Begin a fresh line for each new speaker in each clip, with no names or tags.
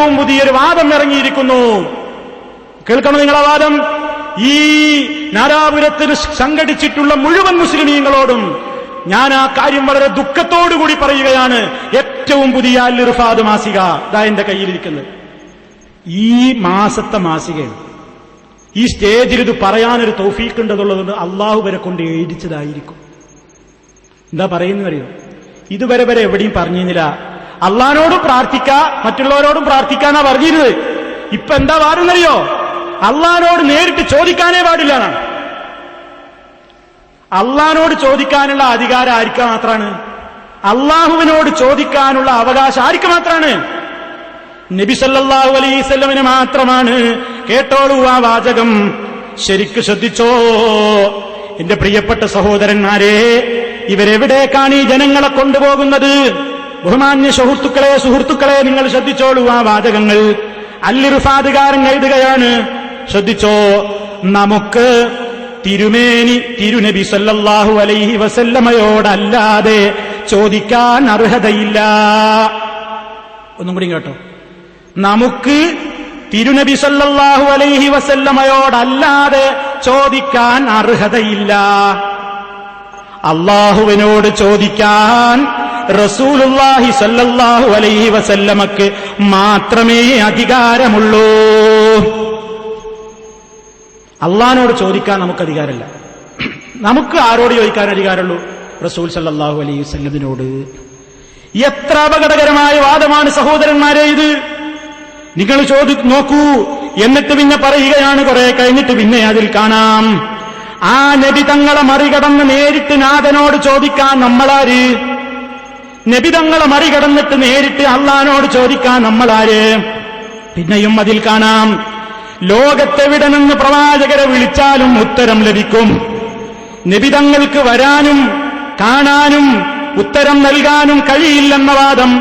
ഏറ്റവും പുതിയൊരു വാദം ഇറങ്ങിയിരിക്കുന്നു. കേൾക്കണം നിങ്ങളെ വാദം. ഈ നാരാപുരത്തിന് സംഘടിച്ചിട്ടുള്ള മുഴുവൻ മുസ്ലിമീങ്ങളോടും ഞാൻ ആ കാര്യം വളരെ ദുഃഖത്തോടുകൂടി പറയുകയാണ്. ഏറ്റവും പുതിയ അൽ ഇർഫാദ് മാസിക ദാ എന്റെ കയ്യിലിരിക്കുന്നത് ഈ മാസത്തെ മാസികയാണ്. ഈ സ്റ്റേജിൽ ഇത് പറയാനൊരു തൗഫീഖ് ഉണ്ടെന്നുള്ളത് അള്ളാഹു വരെ കൊണ്ട് എഴുതിച്ചതായിരിക്കും. എന്താ പറയുന്നറിയോ? ഇതുവരെ വരെ എവിടെയും പറഞ്ഞിരുന്നില്ല. അള്ളാഹിനോടും പ്രാർത്ഥിക്കാ, മറ്റുള്ളവരോടും പ്രാർത്ഥിക്കാന്നാ പറഞ്ഞിരുന്നത്. ഇപ്പൊ എന്താ പാടുന്നറിയോ? അള്ളാഹിനോട് നേരിട്ട് ചോദിക്കാനേ പാടില്ല എന്നാണ്. അള്ളാഹിനോട് ചോദിക്കാനുള്ള അധികാരം ആർക്ക് മാത്രമാണ്? അള്ളാഹുവിനോട് ചോദിക്കാനുള്ള അവകാശം ആർക്ക് മാത്രമാണ്? നബി സല്ലല്ലാഹു അലൈഹി വസല്ലമിന് മാത്രമാണ്. കേട്ടോളൂ ആ വാചകം, ശരിക്ക് ശ്രദ്ധിച്ചോ എന്റെ പ്രിയപ്പെട്ട സഹോദരന്മാരെ. ഇവരെവിടേക്കാണ് ഈ ജനങ്ങളെ കൊണ്ടുപോകുന്നത്? ബഹുമാന്യ സുഹൃത്തുക്കളെ നിങ്ങൾ ശ്രദ്ധിച്ചോളൂ ആ വാചകങ്ങൾ. അൽ ഇർഫാദുകാരൻ എഴുതുകയാണ്, ശ്രദ്ധിച്ചോ. നമുക്ക് തിരുനബി സല്ലല്ലാഹു അലൈഹി വസല്ലമയോടല്ലാതെ ചോദിക്കാൻ അർഹതയില്ല. ഒന്നും കൂടി കേട്ടോ. നമുക്ക് തിരുനബി സല്ലല്ലാഹു അലൈഹി വസല്ലമയോടല്ലാതെ ചോദിക്കാൻ അർഹതയില്ല. അള്ളാഹുവിനോട് ചോദിക്കാൻ റസൂലുള്ളാഹി സല്ലല്ലാഹു അലൈഹി വസല്ലമക്ക് മാത്രമേ അധികാരമുള്ളൂ. അള്ളാഹിനോട് ചോദിക്കാൻ നമുക്ക് അധികാരമില്ല. നമുക്ക് ആരോട് ചോദിക്കാൻ അധികാരമുള്ളൂ? റസൂൽ സല്ലല്ലാഹു അലൈഹി വസല്ലമിനോട്. എത്ര അപകടകരമായ വാദമാണ് സഹോദരന്മാരെ ഇത്. നിങ്ങൾ നോക്കൂ. എന്നിട്ട് പിന്നെ പറയുകയാണ്, കുറെ കഴിഞ്ഞിട്ട് പിന്നെ അതിൽ കാണാം, ആ നബി തങ്ങളെ മറികടന്ന് നേരിട്ട് നാഥനോട് ചോദിക്കാൻ നമ്മളാര്? നബി തങ്ങളെ മറികടന്നിട്ട് നേരിട്ട് അള്ളാഹിനോട് ചോദിക്കാൻ നമ്മളാര്? പിന്നെയും അതിൽ കാണാം, ലോകത്തെവിടെ നിന്ന് പ്രവാചകരെ വിളിച്ചാലും ഉത്തരം ലഭിക്കും. നബി തങ്ങൾക്ക് വരാനും കാണാനും ഉത്തരം നൽകാനും കഴിയില്ലെന്ന വാദം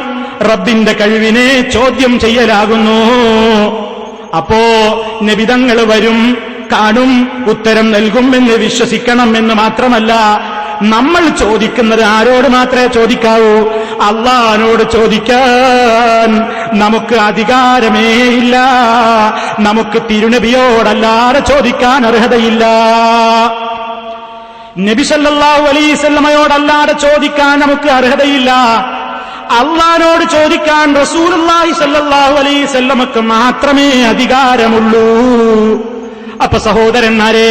റബ്ബിന്റെ കഴിവിനെ ചോദ്യം ചെയ്യലാകുന്നു. അപ്പോ നബി തങ്ങൾ വരും, കാണും, ഉത്തരം നൽകുമെന്ന് വിശ്വസിക്കണം എന്ന് മാത്രമല്ല, നമ്മൾ ചോദിക്കുന്നത് ആരോട് മാത്രമേ ചോദിക്കാവൂ? അള്ളാഹിനോട് ചോദിക്കാൻ നമുക്ക് അധികാരമേ ഇല്ല. നമുക്ക് തിരുനബിയോടല്ലാതെ ചോദിക്കാൻ അർഹതയില്ല. നബി സല്ലല്ലാഹു അലൈഹി വസല്ലമയോടല്ലാതെ ചോദിക്കാൻ നമുക്ക് അർഹതയില്ല. അള്ളാഹിനോട് ചോദിക്കാൻ റസൂലുള്ളാഹി സല്ലല്ലാഹു അലൈഹി വസല്ലമക്ക് മാത്രമേ അധികാരമുള്ളൂ. അപ്പൊ സഹോദരന്മാരെ,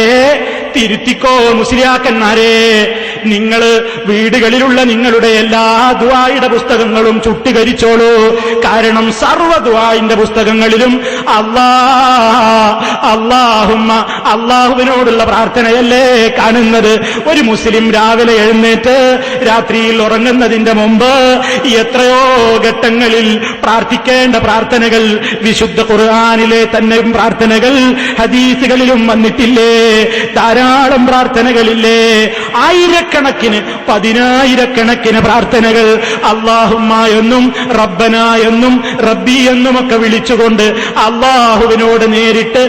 തിരുത്തിക്കോ മുസ്ലിയാക്കന്മാരെ. നിങ്ങൾ വീടുകളിലുള്ള നിങ്ങളുടെ എല്ലാ ദുആയുടെ പുസ്തകങ്ങളും ചുട്ടുകരിച്ചോളൂ. കാരണം സർവ്വ ദുആന്റെ പുസ്തകങ്ങളിലും അള്ളാഹുവിനോടുള്ള പ്രാർത്ഥനയല്ലേ കാണുന്നത്. ഒരു മുസ്ലിം രാവിലെ എഴുന്നേറ്റ് രാത്രിയിൽ ഉറങ്ങുന്നതിന്റെ മുമ്പ് എത്രയോ ഘട്ടങ്ങളിൽ പ്രാർത്ഥിക്കേണ്ട പ്രാർത്ഥനകൾ വിശുദ്ധ ഖുർആനിലെ തന്നെ പ്രാർത്ഥനകൾ ഹദീസുകളിലും വന്നിട്ടില്ലേ? ധാരാളം പ്രാർത്ഥനകളില്ലേ? ആയിരക്കണക്കിന് പതിനായിരക്കണക്കിന് പ്രാർത്ഥനകൾ അല്ലാഹുമ്മ എന്നും റബ്ബന എന്നും റബ്ബി എന്നുമൊക്കെ വിളിച്ചുകൊണ്ട് അല്ലാഹുവിനോട് നേരിട്ട്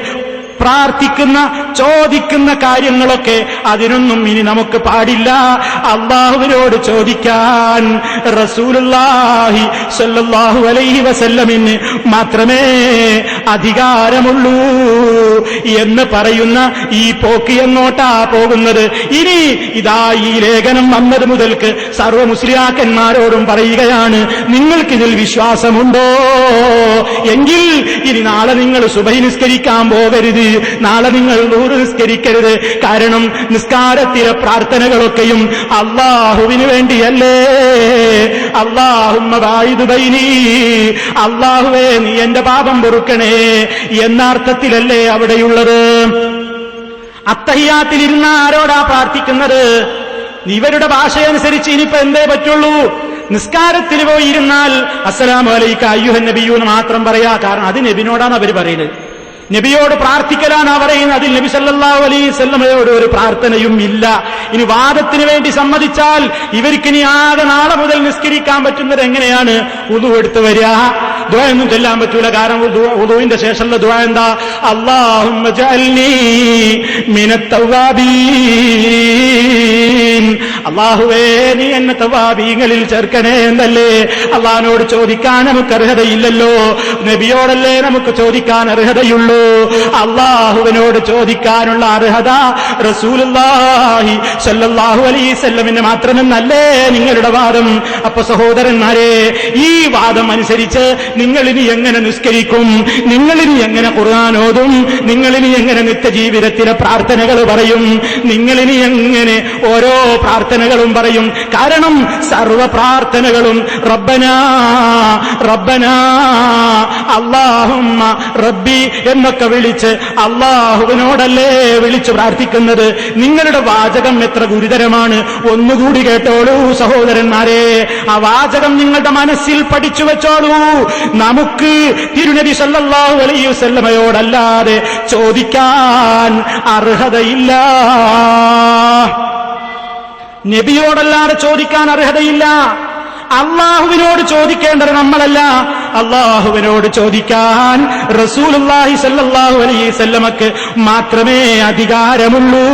പ്രാർത്ഥിക്കുന്ന ചോദിക്കുന്ന കാര്യങ്ങളൊക്കെ അതിനൊന്നും ഇനി നമുക്ക് പാടില്ല. അല്ലാഹുവിനോട് ചോദിക്കാൻ റസൂലുള്ളാഹി സ്വല്ലല്ലാഹു അലൈഹി വസല്ലമിന് മാത്രമേ അധികാരമുള്ളൂ എന്ന് പറയുന്ന ഈ പോക്ക് എങ്ങോട്ടാ പോകുന്നത്? ഇനി ഇതാ ഈ ലേഖനം വന്നത് മുതൽക്ക് സർവ്വ മുസ്ലിയാക്കന്മാരോടും പറയുകയാണ്, നിങ്ങൾക്കിതിൽ വിശ്വാസമുണ്ടോ എങ്കിൽ ഇനി നാളെ നിങ്ങൾ സുബഹി നിസ്കരിക്കാൻ പോകരുത്, നാളെ നിങ്ങൾ ളുഹ്ർ നിസ്കരിക്കരുത്. കാരണം നിസ്കാരത്തിലെ പ്രാർത്ഥനകളൊക്കെയും അല്ലാഹുവിന് വേണ്ടിയല്ലേ. അല്ലാഹുമ്മ ബായിദ് ബൈനി, അല്ലാഹുവേ നീ എന്റെ പാപം പൊറുക്കണേ എന്നർത്ഥത്തിലല്ലേ അവിടെയുള്ളത്. അത്തഹിയാത്തിലിരുന്ന ആരോടാ പ്രാർത്ഥിക്കുന്നത്? ഇവരുടെ ഭാഷയനുസരിച്ച് ഇനിയിപ്പോ എന്തേ പറ്റുള്ളൂ? നിസ്കാരത്തിൽ പോയിരുന്നാൽ അസ്സലാമു അലൈക അയ്യുഹൻ നബിയൂ എന്ന് മാത്രം പറയാ. കാരണം അത് നബിനോടാണ് അവർ പറയുന്നത്. നബിയോട് പ്രാർത്ഥിക്കലാണ് പറയുന്നത്. അതിൽ നബി സല്ലല്ലാഹു അലൈഹി വസല്ലമയോട് ഒരു പ്രാർത്ഥനയും ഇല്ല. ഇനി വാദത്തിന് വേണ്ടി സമ്മതിച്ചാൽ ഇവർക്കിനി ആകെ നാളെ മുതൽ നിസ്കരിക്കാൻ പറ്റുന്നത് എങ്ങനെയാണ്? വുളു എടുത്ത് വരിക, ദുആ ഒന്നും ചൊല്ലാൻ പറ്റൂല. കാരണം വുളുവിന്റെ ശേഷമുള്ള ദുആ എന്താ? അല്ലാഹുമ്മ ജഅൽനി മിനത്ത് തവ്വാബീൻ, അല്ലാഹുവേ നീ എന്നെ തവാബീങ്ങളിൽ ചേർക്കണേ എന്നല്ലേ അള്ളാഹിനോട് ചോദിക്കാൻ നമുക്ക് അർഹതയില്ലല്ലോ. നബിയോടല്ലേ നമുക്ക് ചോദിക്കാൻ അർഹതയുള്ളൂ. അള്ളാഹുവിനോട് ചോദിക്കാനുള്ള അർഹത റസൂലുള്ളാഹി സ്വല്ലല്ലാഹു അലൈഹി വസല്ലമിന് മാത്രമെന്നല്ലേ നിങ്ങളുടെ വാദം? അപ്പൊ സഹോദരന്മാരെ, ഈ വാദം അനുസരിച്ച് നിങ്ങളിനി എങ്ങനെ നിസ്കരിക്കും? നിങ്ങളിനി എങ്ങനെ ഖുർആൻ ഓതും? നിങ്ങളിനി എങ്ങനെ നിത്യജീവിതത്തിലെ പ്രാർത്ഥനകൾ പറയും? നിങ്ങളിനി എങ്ങനെ ഓരോ പ്രാർത്ഥനകളും പറയും? കാരണം സർവ പ്രാർത്ഥനകളും റബ്ബനാ റബ്ബനാ അല്ലാഹുമ്മ റബ്ബി എന്നൊക്കെ വിളിച്ച് അള്ളാഹുവിനോടല്ലേ വിളിച്ചു പ്രാർത്ഥിക്കുന്നത്. നിങ്ങളുടെ വാചകം എത്ര ഗുരുതരമാണ് ഒന്നുകൂടി കേട്ടോളൂ സഹോദരന്മാരെ. ആ വാചകം നിങ്ങളുടെ മനസ്സിൽ പഠിച്ചു വെച്ചോളൂ. നമുക്ക് തിരുനബി സല്ലല്ലാഹു അലൈഹി വസല്ലമയോടല്ലാതെ ചോദിക്കാൻ അർഹതയില്ല. നബിയോടല്ലാതെ ചോദിക്കാൻ അർഹതയില്ല. അള്ളാഹുവിനോട് ചോദിക്കേണ്ടത് നമ്മളല്ല, അള്ളാഹുവിനോട് ചോദിക്കാൻ റസൂലുള്ളാഹി സ്വല്ലല്ലാഹു അലൈഹി വസല്ലമക്ക് മാത്രമേ അധികാരമുള്ളൂ.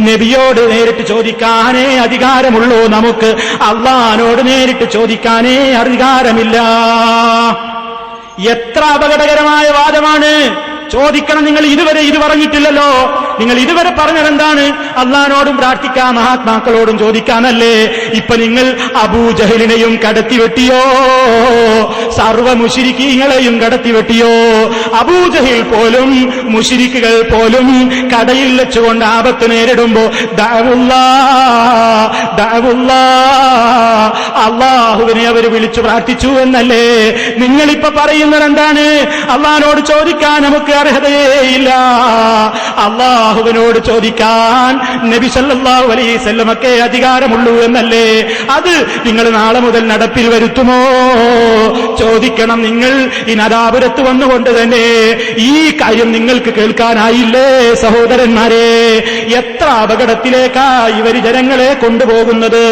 നബിയോട് നേരിട്ട് ചോദിക്കാനേ അധികാരമുള്ളൂ നമുക്ക്. അള്ളാഹിനോട് നേരിട്ട് ചോദിക്കാനേ അധികാരമില്ല. എത്ര അപകടകരമായ വാദമാണ്! ചോദിക്കണം. നിങ്ങൾ ഇതുവരെ ഇത് പറഞ്ഞിട്ടില്ലല്ലോ. നിങ്ങൾ ഇതുവരെ പറഞ്ഞതെന്താണ്? അള്ളാഹിനോടും പ്രാർത്ഥിക്കാം, മഹാത്മാക്കളോടും ചോദിക്കാനല്ലേ. ഇപ്പൊ നിങ്ങൾ അബൂജഹലിനെയും കടത്തിവെട്ടിയോ, സർവ മുശ്രിക്കീങ്ങളെയും കടത്തിവെട്ടിയോ. അബൂജഹിൽ പോലും മുശ്രിക്കുകൾ പോലും കടയിൽ വെച്ചുകൊണ്ട് ആപത്ത് നേരിടുമ്പോ അള്ളാഹുവിനെ അവർ വിളിച്ചു പ്രാർത്ഥിച്ചു എന്നല്ലേ. നിങ്ങളിപ്പോ പറയുന്നത് എന്താണ്? അള്ളാഹിനോട് ചോദിക്കാൻ നമുക്ക് അർഹതയേയില്ല. അള്ളാഹുവിനോട് ചോദിക്കാൻ നബി സല്ലല്ലാഹു അലൈഹി വസല്ലമക്കേ അധികാരമുള്ളൂ എന്നല്ലേ. അത് നിങ്ങൾ നാളെ മുതൽ നടപ്പിൽ വരുത്തുമോ? ചോദിക്കണം. നിങ്ങൾ ഈ നദാപുരത്ത് വന്നുകൊണ്ട് തന്നെ ഈ കാര്യം നിങ്ങൾക്ക് കേൾക്കാനായില്ലേ സഹോദരന്മാരെ? എത്ര അപകടത്തിലേക്കാ ഇവർ ജനങ്ങളെ കൊണ്ടുപോകുന്നത്!